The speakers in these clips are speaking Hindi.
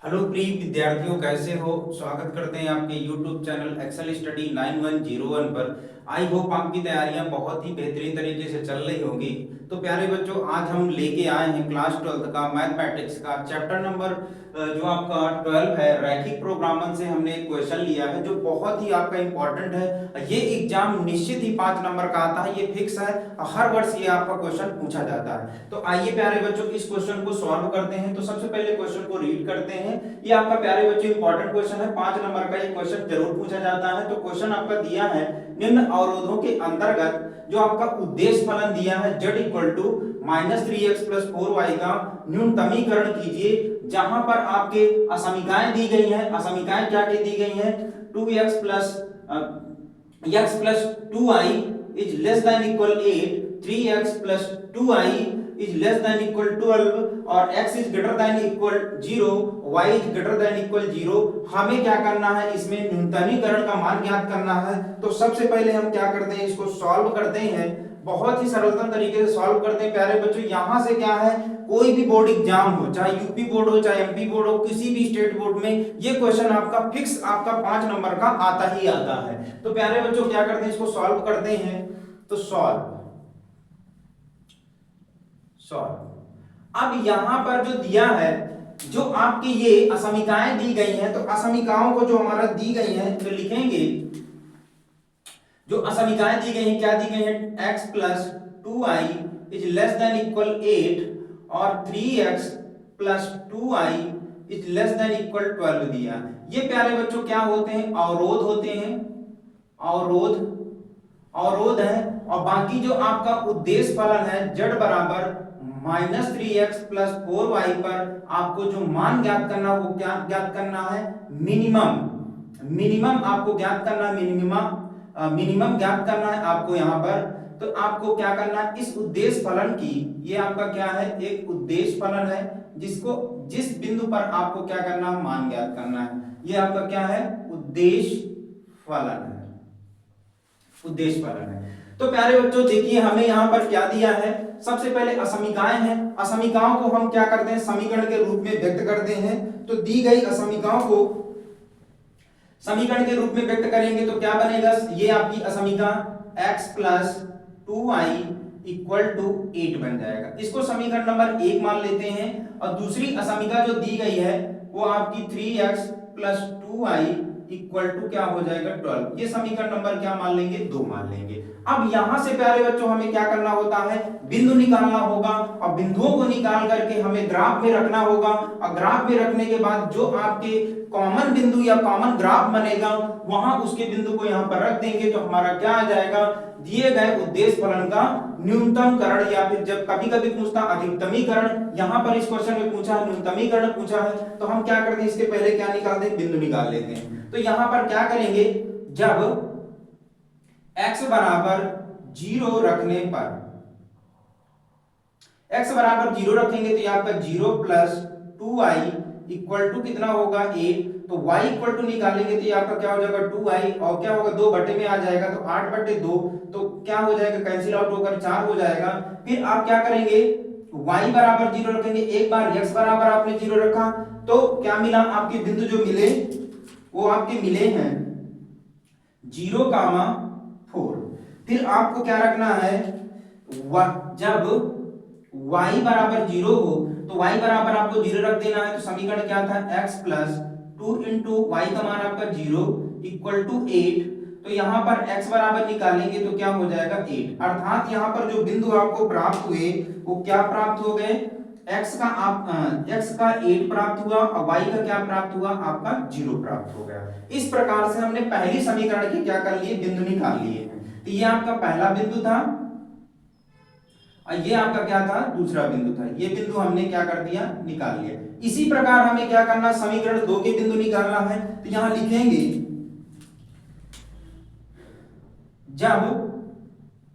हेलो प्रिय विद्यार्थियों, कैसे हो। स्वागत करते हैं आपके YouTube चैनल एक्सेल स्टडी 9101 पर। आई होप आपकी तैयारियां बहुत ही बेहतरीन तरीके से चल रही होंगी। तो प्यारे बच्चों, आज हम लेके आए हैं क्लास 12 का मैथमेटिक्स का चैप्टर नंबर जो आपका 12 है, रैखिक प्रोग्रामन से हमने एक क्वेश्चन लिया है जो बहुत ही आपका इंपॉर्टेंट है। ये एग्जाम निश्चित ही 5 नंबर का आता है, ये फिक्स है। हर वर्ष ये आपका क्वेश्चन पूछा जाता है। तो आइए प्यारे बच्चों इस क्वेश्चन को सॉल्व करते हैं। तो सबसे पहले क्वेश्चन को रीड करते हैं। ये आपका प्यारे बच्चों इंपॉर्टेंट क्वेश्चन है, 5 नंबर का ये क्वेश्चन जरूर पूछा जाता है। तो क्वेश्चन आपका दिया है, निम्न अवरोधों के अंतर्गत जो आपका उद्देश्य फलन दिया है z equal to -3x + 4y का न्यूनतमीकरण कीजिए, जहां पर आपके असमीकाएं दी गई हैं। असमीकाएं क्या की दी गई हैं? 2x + x + 2y is less than equal 8, 3x + 2y is less than equal 12 और x is greater than equal 0, y is greater than equal 0। हमें क्या करना है? इसमें न्यूनतमीकरण का मान ज्ञात करना है। तो सबसे पहले हम क्या करते हैं, इसको सॉल्व करते हैं। बहुत ही सरलतम तरीके से सॉल्व करते हैं प्यारे बच्चों। यहां से क्या है, कोई भी बोर्ड एग्जाम हो, चाहे यूपी बोर्ड हो, चाहे एमपी बोर्ड हो, किसी भी स्टेट बोर्ड में ये क्वेश्चन आपका फिक्स आपका 5 नंबर का आता ही आता है। तो प्यारे बच्चों क्या करते हैं, इसको सॉल्व करते हैं। तो सॉल्व अब यहां पर जो दिया है, जो आपकी ये असमीकाएं दी गई हैं, तो असमीकाओं को जो हमारा दी गई हैं तो लिखेंगे। जो असमीकाएं दी गई हैं, क्या दी गई हैं? x + 2y is less than equal 8 और 3x + 2y is less than equal 12 दिया। ये प्यारे बच्चों क्या होते हैं? अवरोध होते हैं। अवरोध है। और बाकी जो आपका उद्देश्य फलन है z बराबर -3x + 4y पर आपको जो मान ज्ञात करना, वो क्या ज्ञात करना है? मिनिमम आपको ज्ञात करना है। मिनिमम ज्ञात करना है आपको यहाँ पर। तो आपको क्या करना है, इस उद्देश्य फलन की, ये आपका क्या है? एक उद्देश्य फलन है, जिस बिंदु पर आपको क्या करना है? मान ज्ञात करना है। ये आपका क्या है? उद्देश्य फलन है। तो प्यारे बच्चों देखिए, हमें यहाँ पर क्या दिया है। सबसे पहले असमीकाएं हैं। असमीकाओं को हम क्या करते हैं? समीकरण के रूप में व्यक्त करते हैं। तो दी गई असमीकाओं को समीकरण के रूप में व्यक्त करेंगे तो क्या बनेगा? ये आपकी असमीका x + 2y = 8 बन जाएगा। इसको समीकरण नंबर 1 मान लेते हैं। और दूसरी असमीका जो दी गई है वो आपकी 3x + 2y = क्या हो जाएगा? 12। ये समीकरण नंबर क्या मान लेंगे? 2 मान लेंगे। अब यहां से प्यारे बच्चों हमें क्या करना होता है? बिंदु निकालना होगा। और बिंदुओं को निकाल करके हमें ग्राफ में रखना होगा। और ग्राफ में रखने के बाद जो आपके कॉमन बिंदु या कॉमन ग्राफ बनेगा, वहां उसके बिंदु को यहां पर रख देंगे। तो हमारा क्या आ जाएगा? दिए गए उद्देश्य फलन का न्यूनतमकरण, या फिर जब कभी कभी पूछता अधिकतमीकरण, यहां पर इस क्वेश्चन में पूछा है न्यूनतमीकरण पूछा है, तो हम क्या करते हैं? इसके पहले क्या निकालते हैं? बिंदु निकाल लेते हैं। तो यहां पर क्या करेंगे? जब x बराबर 0 रखने पर, x बराबर 0 रखेंगे तो ये आपका 0 + 2y = कितना होगा? 8। तो y = निकालेंगे तो ये आपका क्या हो जाएगा? 2y, और क्या होगा? 2 बटे में आ जाएगा तो 8/2। तो क्या हो जाएगा? कैंसिल आउट होकर 4 हो जाएगा। फिर आप क्या करेंगे? y बराबर 0 रखेंगे। एक बार x बराबर आपने 0 रखा तो क्या मिला? आपके बिंदु जो मिले वो आपके मिले हैं 0, 4। फिर आपको क्या रखना है? जब y बराबर 0 हो तो y बराबर आपको 0 रख देना है। तो समीकरण क्या था? x + 2 × y का मान आपका 0 = 8। तो यहाँ पर x बराबर निकालेंगे तो क्या हो जाएगा? 8। अर्थात यहाँ पर जो बिंदु आपको प्राप्त हुए वो क्या प्राप्त हो गए? x का 8 प्राप्त हुआ और y का क्या प्राप्त हुआ? आपका 0 प्राप्त हो गया। इस प्रकार से हमने पहली समीकरण के क्या कर लिए? बिंदु निकाल लिए हैं। तो ये आपका पहला बिंदु था और ये आपका क्या था? दूसरा बिंदु था। ये बिंदु हमने क्या कर दिया? निकाल लिया। इसी प्रकार हमें क्या करना? समीकरण 2 के बिंदु निकालना है। तो यहां लिखेंगे जब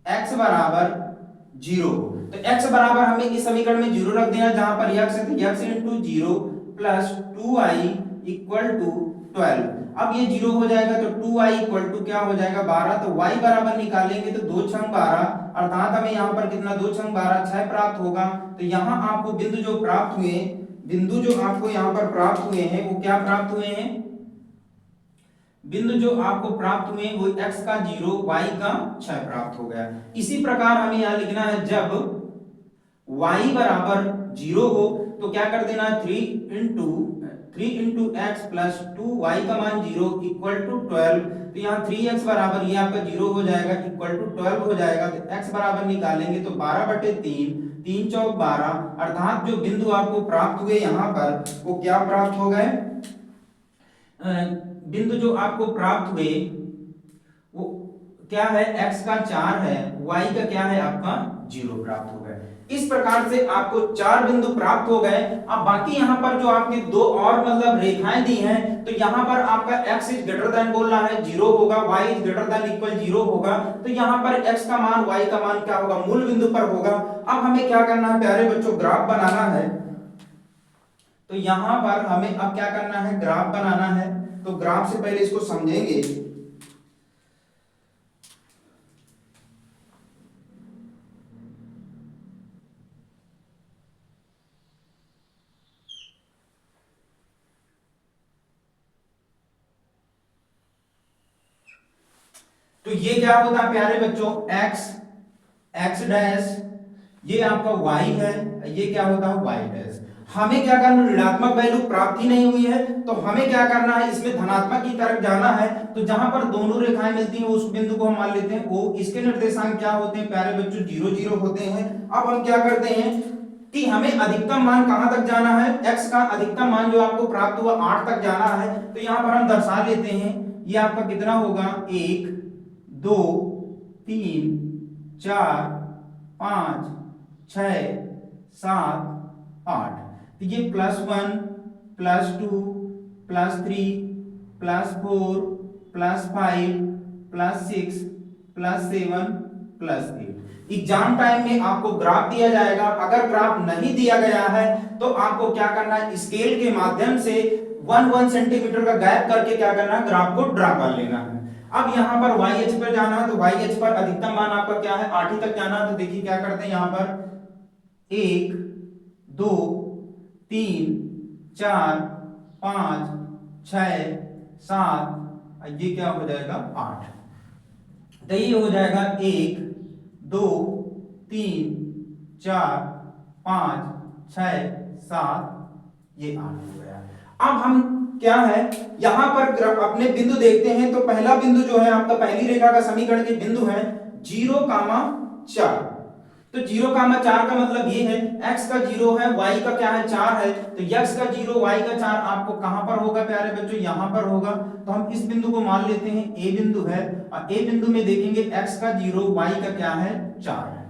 x बराबर 0 हो, तो x बराबर हमें इस समीकरण में 0 रख देना, जहां पर x है तो x × 0 + 2y = 12। अब ये 0 हो जाएगा तो 2y = क्या हो जाएगा? 12। तो y बराबर निकालेंगे तो 2 × 12, अर्थात हमें यहाँ पर कितना? 2 × 12 6 प्राप्त होगा। तो यहाँ आपको बिंदु जो प्राप्त हुए बिंदु जो आपको यहाँ पर प्राप्त हुए हैं वो क्या प्राप्त हुए हैं, बिंदु जो आपको प्राप्त हुए वो x का 0 y का 6 प्राप्त हो गया। इसी प्रकार हमें यहाँ लिखना है जब y बराबर 0 हो तो क्या कर देना, 3 इंटू एक्स प्लस 2y का मान 0 इक्वल टू 12। तो यहाँ 3x बराबर ये आपका 0 हो जाएगा इक्वल टू 12 हो जाएगा। तो x बराबर निकालेंगे तो 12/3, 3 चौक 12, अर्थात जो बिंदु आपको प्राप्त हुए यहाँ पर वो क्या प्राप्त हो गए, बिंदु जो आपको प्राप्त हुए वो क्या है, x का 4 है, y का क्या है आपका 0 प्राप्त हो गए। इस प्रकार से आपको 4 बिंदु प्राप्त हो गए। अब बाकी यहाँ पर जो आपके दो और मतलब रेखाएं दी हैं, तो यहाँ पर आपका x इज ग्रेटर देन बोल रहा है 0 होगा, y is greater than equal 0 होगा। तो यहाँ पर x का मान y का मान क्या होगा, मूल बिंदु पर होगा। अब हमें क्या करना है प्यारे बच्चों, ग्राफ बनाना है। तो यहाँ पर हमें अब क्या करना है, ग्राफ बनाना है। तो ग्राफ से पहले इसको समझेंगे। तो ये क्या होता है प्यारे बच्चों, x डैश, ये आपका y है, ये क्या होता है y डैश। हमें क्या करना, ऋणात्मक वैल्यू प्राप्त ही नहीं हुई है, तो हमें क्या करना है, इसमें धनात्मक की तरफ जाना है। तो जहां पर दोनों रेखाएं मिलती हैं उस बिंदु को हम मान लेते हैं o। इसके निर्देशांक क्या होते हैं प्यारे बच्चों, 0 0 होते हैं। अब हम क्या करते हैं कि हमें अधिकतम मान कहां तक जाना है, x का अधिकतम मान जो आपको प्राप्त हुआ 8 तक जाना है। तो यहां पर हम दर्शा लेते हैं, ये आपका कितना होगा, 1 2 3 4 5 6 7 8। तो ये +1 +2 +3 +4 +5 +6 +7 +8। एग्जाम टाइम में आपको ग्राफ दिया जाएगा। अगर ग्राफ नहीं दिया गया है तो आपको क्या करना है, स्केल के माध्यम से 1 सेंटीमीटर का गैप करके क्या करना है, ग्राफ को ड्रा कर लेना है। अब यहाँ पर YH पर जाना है, तो YH पर अधिकतम मान आपका क्या है, 8 ही तक जाना है। तो देखिए क्या करते हैं, यहाँ पर 1 2 3 4 5 6 7, ये क्या हो जाएगा 8। तो ये हो जाएगा 1 2 3 4 5 6 7, ये 8 हो गया। अब हम क्या है, यहां पर अपने बिंदु देखते हैं। तो पहला बिंदु जो है आपका पहली रेखा का समीकरण के बिंदु है 0,4। तो 0,4 का मतलब ये है x का 0 है, y का क्या है 4 है। तो x का 0 y का 4 आपको कहां पर होगा प्यारे बच्चों, यहां पर होगा। तो हम इस बिंदु को मान लेते हैं a बिंदु है, और a बिंदु में देखेंगे x का 0 y का क्या है 4 है।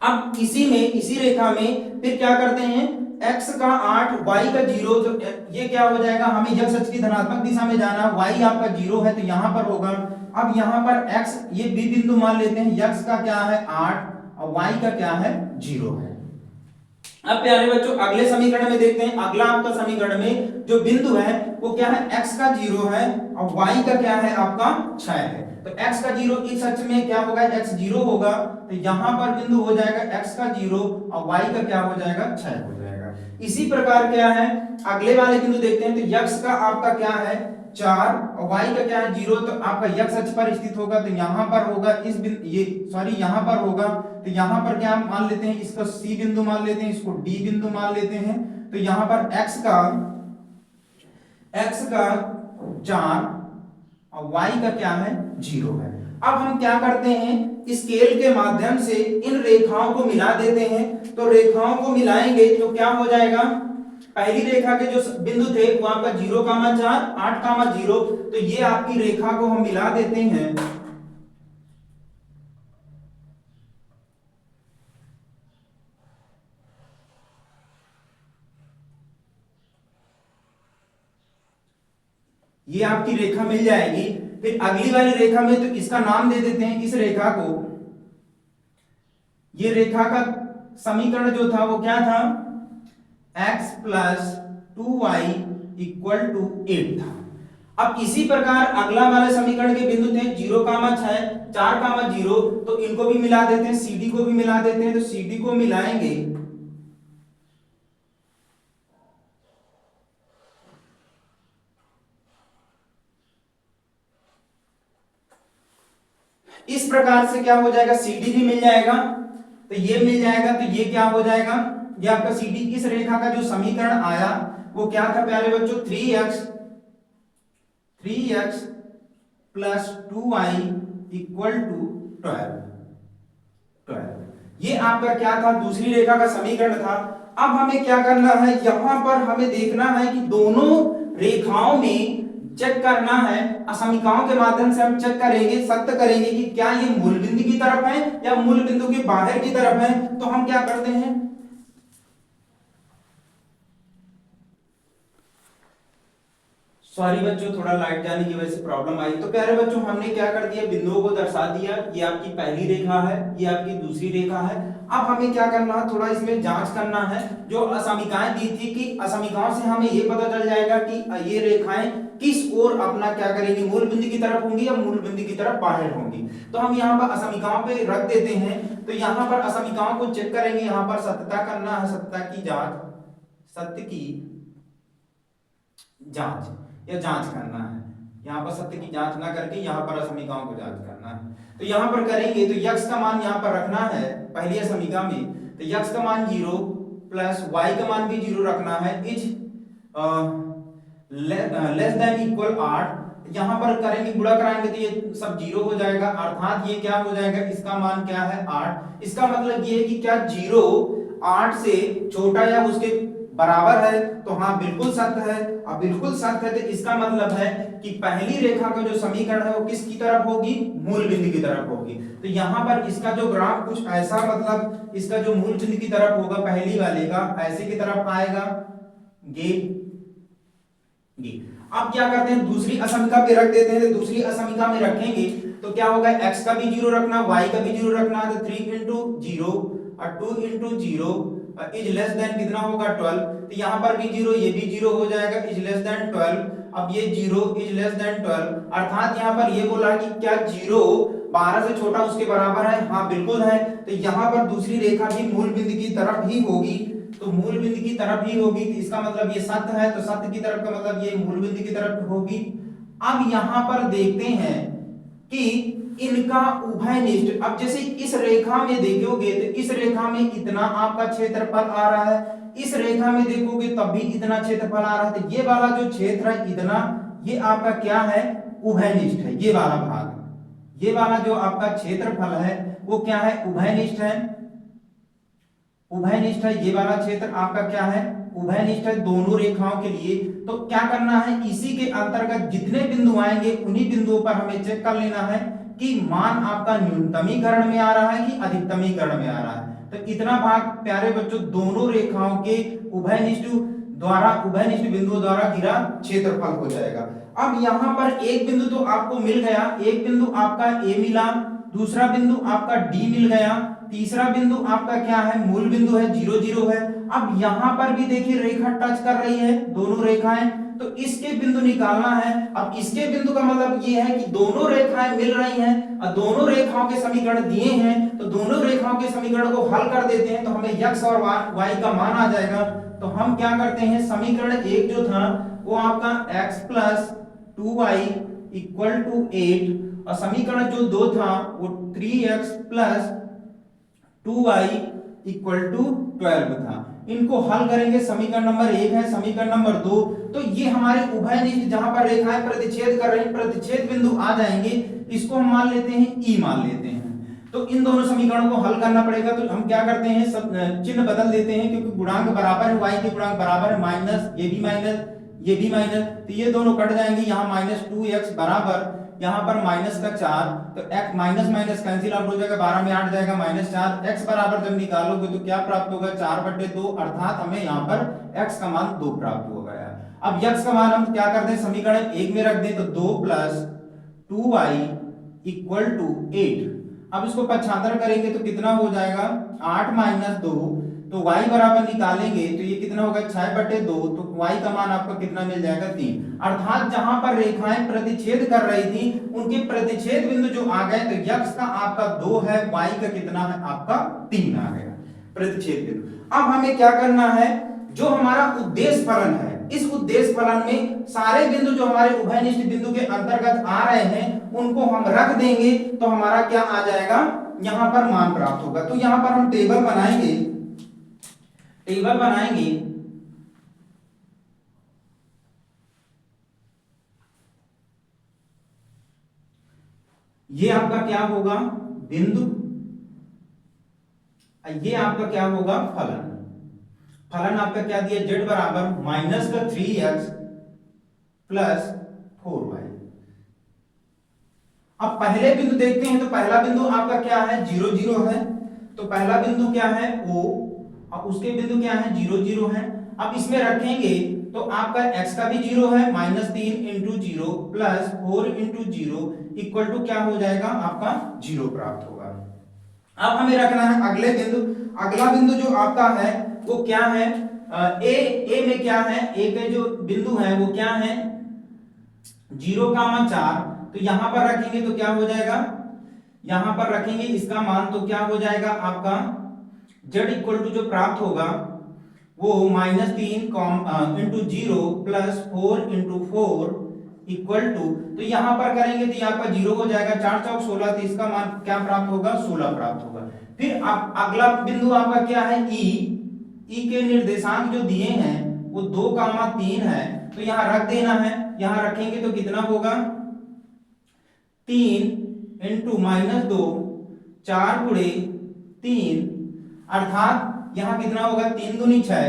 अब इसी रेखा में फिर क्या करते हैं, x का 8 y का 0, तो ये क्या हो जाएगा, हमें x अक्ष की धनात्मक दिशा में जाना है, y आपका 0 है तो यहां पर होगा। अब यहां पर x, ये b बिंदु मान लेते हैं, x का क्या है 8 और y का क्या है 0 है। अब प्यारे बच्चों अगले समीकरण में देखते हैं। अगला आपका समीकरण में जो बिंदु है वो क्या है, x का 0 है और y का क्या है आपका 6 है। तो x का 0 इस अक्ष में क्या होगा, x 0 होगा। तो यहां पर बिंदु हो जाएगा x का 0 और y का क्या हो जाएगा 6 हो जाएगा। इसी प्रकार क्या है, अगले वाले बिंदु देखते हैं। तो x का आपका क्या है 4 और y का क्या है 0। तो आपका x अक्ष पर स्थित होगा, तो यहां पर होगा इस बिंदु, ये सॉरी यहां पर होगा। तो यहां पर क्या मान लेते हैं, इसको c बिंदु मान लेते हैं, इसको d बिंदु मान लेते हैं। तो यहां पर x का 4 और y का क्या है 0 है। अब हम क्या करते हैं, स्केल के माध्यम से इन रेखाओं को मिला देते हैं। तो रेखाओं को मिलाएंगे तो क्या हो जाएगा, पहली रेखा के जो बिंदु थे वो आपका 0,4 8,0। तो ये आपकी रेखा को हम मिला देते हैं। ये आपकी रेखा मिल जाएगी। फिर अगली वाली रेखा में तो इसका नाम दे देते हैं, इस रेखा को, ये रेखा का समीकरण जो था वो क्या था, x + 2y = 8 था। अब इसी प्रकार अगला वाले समीकरण के बिंदु थे 0,6 4,0, तो इनको भी मिला देते हैं, CD को भी मिला देते हैं। तो CD को मिलाएंगे इस प्रकार से क्या हो जाएगा, CD भी मिल जाएगा, तो ये मिल जाएगा, तो ये क्या हो जाएगा, ये आपका CD। इस रेखा का जो समीकरण आया वो क्या था प्यारे बच्चों, 3x plus 2y equal to 12। ये आपका क्या था, दूसरी रेखा का समीकरण था। अब हमें क्या करना है, यहां पर हमें देखना है कि दोनों रेखाओं में चेक करना है, असमीकाओं के माध्यम से हम चेक करेंगे, सत्य करेंगे कि क्या ये मूल बिंदु की तरफ है या मूल बिंदु के बाहर की तरफ है। तो हम क्या करते हैं, सॉरी बच्चों, थोड़ा लाइट जाने की वजह से प्रॉब्लम आई। तो प्यारे बच्चों हमने क्या कर दिया, बिंदुओं को दर्शा दिया। ये आपकी पहली रेखा है, ये आपकी दूसरी रेखा है। अब हमें क्या करना है, थोड़ा इसमें जांच करना है। जो असमीकाएं दी थी कि असमीकाओं से हमें ये पता चल जाएगा कि ये रेखाएं किस ओर अपना क्या करेंगी, मूल बिंदु की तरफ होंगी या मूल बिंदु की तरफ बाहर होंगी। तो हम यहाँ पर असमीकाओं पे रख देते हैं। तो यहाँ पर असमीकाओं को चेक करेंगे, यहाँ पर सत्यता करना है, सत्ता की जांच, सत्य की जांच या जांच करना है। यहाँ पर सत्य की जांच ना करके यहाँ पर असमीकाओं को जांच करना है। तो यहाँ पर करेंगे तो यक्स का मान यहाँ पर रखना है पहली असमीका में। तो यक्स का मान 0 प्लस वाई का मान भी 0 रखना है, इज लेस देन इक्वल 8। यहाँ पर करेंगे, गुणा कराएंगे तो ये सब 0 हो जाएगा, अर्थात ये क्या हो जाएगा, इसका मान क्या है 8। इसका मतलब ये है कि क्या 0 8 से छोटा या उसके बराबर है। तो हाँ बिल्कुल सत्य है। अब बिल्कुल सत्य है तो इसका मतलब है कि पहली रेखा का जो समीकरण है वो किसकी तरफ होगी, मूल बिंदु की तरफ होगी। तो यहाँ पर इसका जो ग्राफ कुछ ऐसा, मतलब इसका जो मूल बिंदु की तरफ होगा पहली वाले का, ऐसे की तरफ आएगा गे गे। अब क्या करते हैं, दूसरी असमीका पे रख देते हैं। तो दूसरी असमीका में रखेंगे तो क्या होगा, x का भी 0 रखना, y का भी 0 रखना। तो 3 into 0 और 2 into 0 इज लेस देन कितना होगा 12। तो यहाँ पर भी 0, ये भी 0 हो जाएगा, इज लेस देन 12। अब ये 0 इज लेस देन 12, अर्थात यहाँ पर ये बोला कि क्या 0 12 से छोटा उसके बराबर है, हाँ बिल्कुल है। तो यहाँ पर दूसरी रेखा भी मूल बिंदु की तरफ ही होगी, तो मूल बिंदु की तरफ ही होगी। तो इसका मतलब ये सत्य है, तो सत्य की तरफ का मतलब ये मूल बिंदु की तरफ होगी। अब यहाँ पर देखते हैं कि इनका उभयनिष्ठ, अब जैसे इस रेखा में देखोगे तो इस रेखा में इतना आपका क्षेत्रफल आ रहा है, इस रेखा में देखोगे तब भी इतना क्षेत्रफल आ रहा है। तो ये वाला जो क्षेत्र है इतना, ये आपका क्या है, उभयनिष्ठ है। ये वाला भाग, ये वाला जो आपका क्षेत्रफल है वो क्या है, उभयनिष्ठ है। उभयनिष्ठ है, ये वाला क्षेत्र आपका क्या है, उभयनिष्ठ है दोनों रेखाओं के लिए। तो क्या करना है, इसी के अंतर्गत जितने बिंदु आएंगे उन्हीं बिंदुओं पर हमें चेक कर लेना है कि मान आपका न्यूनतमीकरण में आ रहा है कि अधिकतमीकरण में आ रहा है। तो इतना भाग प्यारे बच्चों दोनों रेखाओं के उभयनिष्ठ द्वारा, उभयनिष्ठ बिंदुओं द्वारा घिरा क्षेत्रफल हो जाएगा। अब यहाँ पर एक बिंदु तो आपको मिल गया, एक बिंदु आपका ए मिला, दूसरा बिंदु आपका डी मिल गया, तीसरा बिंदु आपका क्या है, मूल बिंदु है, 0 0 है। अब यहां पर भी देखिए रेखा टच कर रही है, दोनों रेखाएं, तो इसके बिंदु निकालना है। अब इसके बिंदु का मतलब ये है कि दोनों रेखाएं मिल रही हैं और दोनों रेखाओं के समीकरण दिए हैं, तो दोनों रेखाओं के समीकरण को हल कर देते हैं तो हमें x और y का मान आ जाएगा। तो हम क्या करते हैं, समीकरण एक जो था वो आपका x plus 2y equal to 8 और समीकरण जो दो था वो 3x plus 2y equal to 12 था। इनको हल करेंगे, समीकरण नंबर 1 है, समीकरण नंबर 2। तो ये हमारे उभयनिष्ठ जहां पर रेखाएं प्रतिच्छेद कर रही हैं, प्रतिच्छेद बिंदु आ जाएंगे, इसको हम मान लेते हैं ई मान लेते हैं। तो इन दोनों समीकरणों को हल करना पड़ेगा। तो हम क्या करते हैं, सब चिन्ह बदल देते हैं, क्योंकि गुणांक बराबर है, y के गुणांक बराबर है, माइनस ये भी माइनस ये भी माइनस, तो ये दोनों कट जाएंगे। यहाँ माइनस 2x बराबर यहाँ पर माइनस का 4, तो x minus minus cancel out हो जाएगा, 12 में 8 जाएगा, माइनस 4। x बराबर जब निकालोगे तो क्या प्राप्त होगा, 4/2, अर्थात हमें यहाँ पर x का मान 2 प्राप्त हो गया। अब x का मान हम क्या करते हैं, समीकरण 1 में रख दें, तो 2 प्लस 2y इक्वल टू 8। अब इसको पक्षांतर करेंगे तो कितना हो जाएगा, 8 माइनस 2, तो y बराबर निकालेंगे तो ये कितना होगा, 6/2, तो y का मान आपका कितना मिल जाएगा, 3। अर्थात जहां पर रेखाएं प्रतिच्छेद कर रही थी उनके प्रतिच्छेद बिंदु जो आ गए, तो x का आपका 2 है, y का कितना है, आपका 3 आ गया प्रतिच्छेद बिंदु। अब हमें क्या करना है, जो हमारा उद्देश्य फलन है, इस उद्देश्य फलन में सारे बिंदु जो हमारे उभयनिष्ठ बिंदु के अंतर्गत आ रहे हैं उनको हम रख देंगे तो हमारा क्या आ जाएगा, यहां पर मान प्राप्त होगा। तो यहां पर हम टेबल बनाएंगे, ये आपका क्या होगा बिंदु, ये आपका क्या होगा फलन। फलन आपका क्या दिया, z बराबर -3x प्लस 4y। अब पहले बिंदु देखते हैं, तो पहला बिंदु आपका क्या है 0 0 है, तो पहला बिंदु क्या है O, अब उसके बिंदु क्या है 0 0 है। अब इसमें रखेंगे तो आपका x का भी 0 है, -3 into 0 plus 4 into 0 equal to क्या हो जाएगा आपका 0 प्राप्त होगा। अब हमें रखना है अगले बिंदु, अगला बिंदु जो आपका है वो क्या है, ए में क्या है, ए के जो बिंदु है वो क्या है 0,4, तो यहां पर रखेंगे तो क्या हो जाएगा, यहां पर रखेंगे इसका मान तो क्या हो जाएगा आपका z इक्वल टू जो प्राप्त होगा वो -3 into 0 plus 4 into 4 equal to, तो यहां पर करेंगे तो यहाँ पर 0 हो जाएगा, 4 चौक 16, तो इसका मान क्या प्राप्त होगा 16 प्राप्त होगा। फिर आप अगला बिंदु आपका क्या है ई के निर्देशांक जो दिए हैं वो 2,3 है, तो यहां रख देना है, यहां रखेंगे तो कितना होगा 3 इंटू -2 4 गुणे 3, अर्थात यहां कितना होगा 3 दूनी 6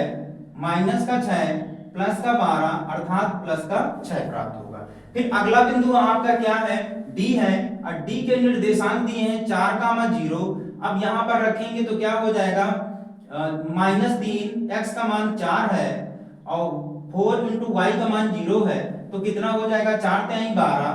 माइनस का 6 प्लस का 12 अर्थात प्लस का 6 प्राप्त होगा। फिर अगला बिंदु आपका क्या है डी है, और डी के निर्देशांक दिए हैं 4,0, अब यहां पर रखेंगे तो क्या हो जाएगा -3, x का मान 4 है और 4 इंटू वाई का मान 0 है, तो कितना हो जाएगा 4 तिहाई 12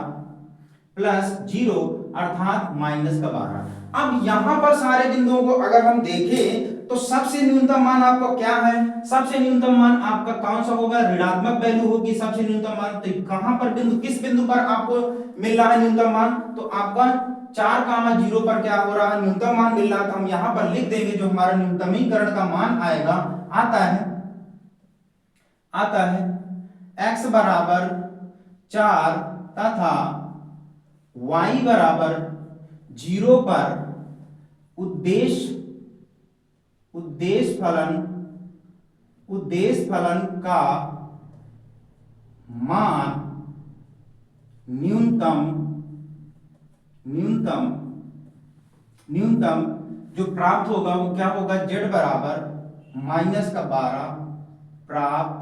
प्लस 0 अर्थात माइनस का 12। अब यहां पर सारे बिंदुओं को अगर हम देखें तो सबसे न्यूनतम मान आपका क्या है, सबसे न्यूनतम मान आपका कौन सा होगा, ऋणात्मक वैल्यू होगी सबसे न्यूनतम मान। तो कहां पर बिंदु, किस बिंदु पर आपको मिल रहा है न्यूनतम मान, तो आपका 4,0 पर क्या हो रहा है न्यूनतम मान मिल रहा है, तो हम यहां पर लिख देंगे जो हमारा न्यूनतमीकरण का मान आएगा आता है x बराबर 4 तथा y बराबर 0 पर उद्देश्य फलन का मान न्यूनतम जो प्राप्त होगा वो क्या होगा z बराबर -12 प्राप्त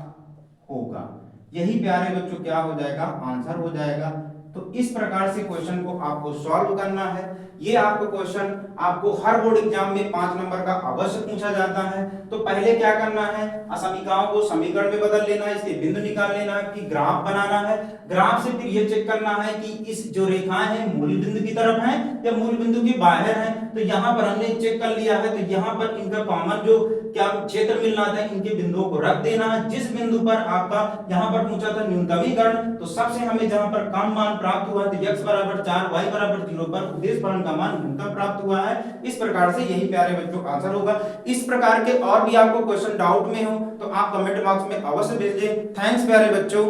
होगा। यही प्यारे बच्चों क्या हो जाएगा आंसर हो जाएगा। तो इस प्रकार से क्वेश्चन को आपको सॉल्व करना है। ये आपको क्वेश्चन आपको हर बोर्ड एग्जाम में 5 नंबर का अवश्य पूछा जाता है। तो पहले क्या करना है, असमीकाओं को समीकरण में बदल लेना है, इसके बिंदु निकाल लेना है, फिर ग्राफ बनाना है। ग्राफ से फिर ये चेक करना है कि इस जो रेखाएं हैं मूल बिंदु की तरफ हैं या मूल बिंदु के बाहर हैं। तो यहाँ पर हमने चेक कर लिया है, तो यहाँ पर इनका कॉमन जो क्या क्षेत्र मिलना था इनके बिंदुओं को रख देना है। जिस बिंदु पर आपका यहाँ पर पूछा था न्यूनतमीकरण, तो सबसे हमें जहाँ पर कम मान प्राप्त हुआ तो x बराबर 4 y बराबर 0 पर उद्देश्य फलन का मान न्यूनतम प्राप्त हुआ है। इस प्रकार से यही प्यारे बच्चों आंसर होगा। इस प्रकार के और भी आपको क्वेश्चन डाउट में हो तो आप कमेंट बॉक्स में अवश्य भेजें। थैंक्स प्यारे बच्चों।